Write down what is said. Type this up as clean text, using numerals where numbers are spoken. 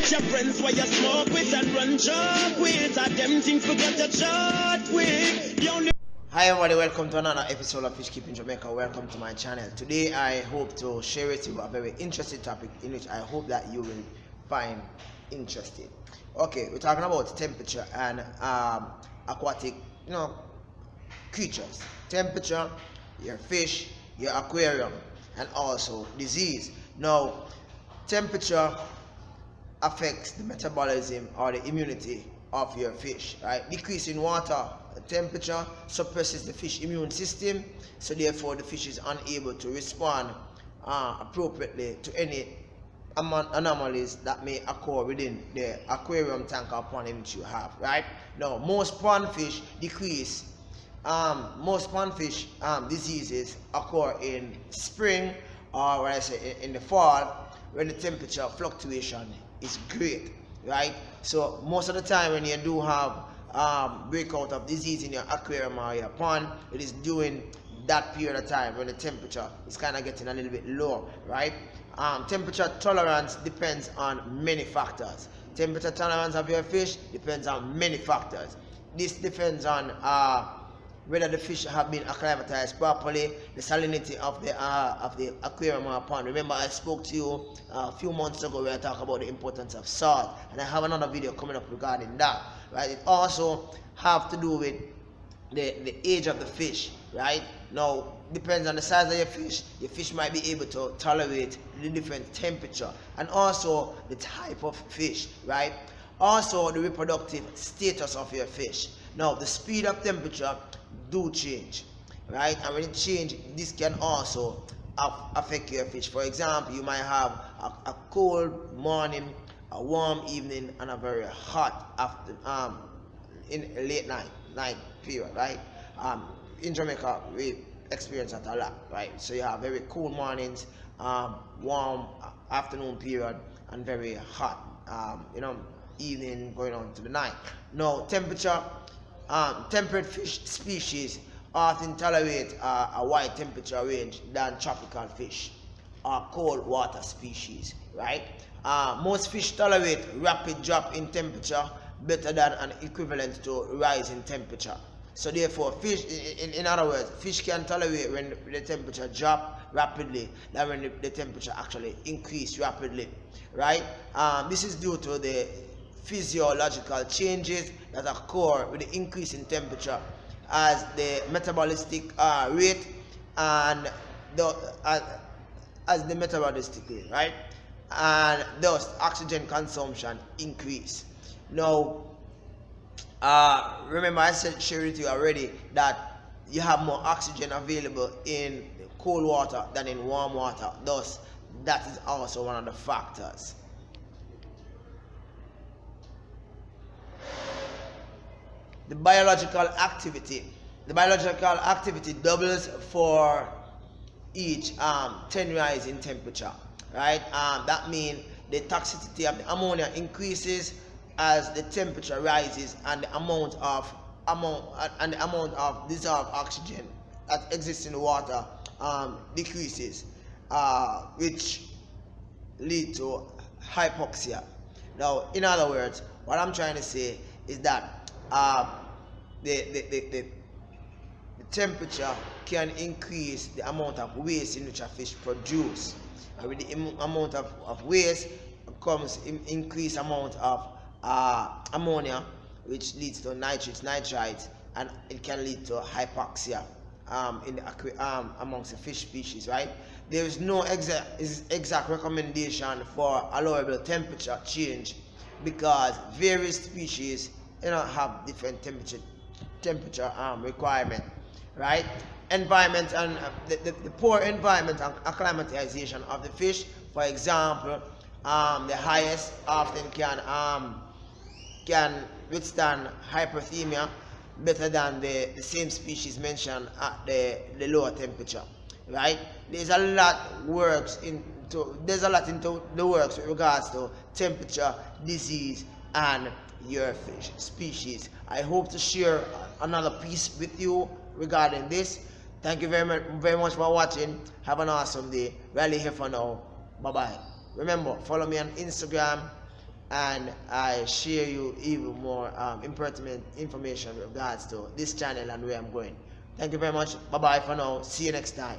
Get your friends while you smoke with and run job with. And them things forget to chat with. Hi everybody, welcome to another episode of Fish Keeping Jamaica. Welcome to my channel. Today I hope to share with you a very interesting topic in which I hope that you will find interesting. Okay, we're talking about temperature and aquatic, creatures. Temperature, your fish, your aquarium, and also disease. Now, temperature affects the metabolism or the immunity of your fish, right? Decrease in water temperature suppresses the fish immune system, so therefore the fish is unable to respond appropriately to any anomalies that may occur within the aquarium tank or pond in which you have, right? Now, most pond fish decrease. Most pond fish diseases occur in spring, or when I say in the fall, when the temperature fluctuation is great, right? So most of the time when you do have breakout of disease in your aquarium or your pond, it is during that period of time when the temperature is kind of getting a little bit low, right? Temperature tolerance depends on many factors. Temperature tolerance of your fish depends on many factors. This depends on whether the fish have been acclimatized properly, the salinity of the aquarium or pond. Remember, I spoke to you a few months ago where I talked about the importance of salt, and I have another video coming up regarding that, right? It also have to do with the age of the fish, right? Now, depends on the size of your fish might be able to tolerate the different temperature, and also the type of fish, right? Also, the reproductive status of your fish. Now, the speed of temperature do change, right? And when it change, this can also affect your fish. For example, you might have a cold morning, a warm evening, and a very hot after in a late night period, right? In Jamaica, we experience that a lot, right? So you have very cool mornings, warm afternoon period, and very hot, evening going on to the night. Now, temperature. Temperate fish species often tolerate a wide temperature range than tropical fish or cold water species, right? Most fish tolerate rapid drop in temperature better than an equivalent to rise in temperature. So therefore, fish, in other words, fish can tolerate when the temperature drop rapidly than when the temperature actually increase rapidly, right? This is due to the physiological changes that occur with the increase in temperature, as the metabolistic rate and as the metabolistic rate, right? And thus oxygen consumption increase. Now, remember I shared with you already that you have more oxygen available in cold water than in warm water. Thus, that is also one of the factors. The biological activity doubles for each 10 rise in temperature, right? That means the toxicity of the ammonia increases as the temperature rises, and the amount of dissolved oxygen that exists in the water decreases, which lead to hypoxia. Now, in other words, what I'm trying to say is that the temperature can increase the amount of waste in which a fish produce, and with the amount of waste comes increased amount of ammonia, which leads to nitrites, and it can lead to hypoxia in the amongst the fish species, right? There is no exact recommendation for allowable temperature change, because various species have different temperature requirement, right? Environment and the poor environment and acclimatization of the fish. For example, the highest often can withstand hyperthermia better than the same species mentioned at the lower temperature, right? There's a lot into the works with regards to temperature, disease, and your fish species. I hope to share another piece with you regarding this. Thank you very much for watching. Have an awesome day. Really here for now. Bye bye. Remember, follow me on Instagram and I share you even more impertinent information with regards to this channel and where I'm going. Thank you very much. Bye bye for now. See you next time.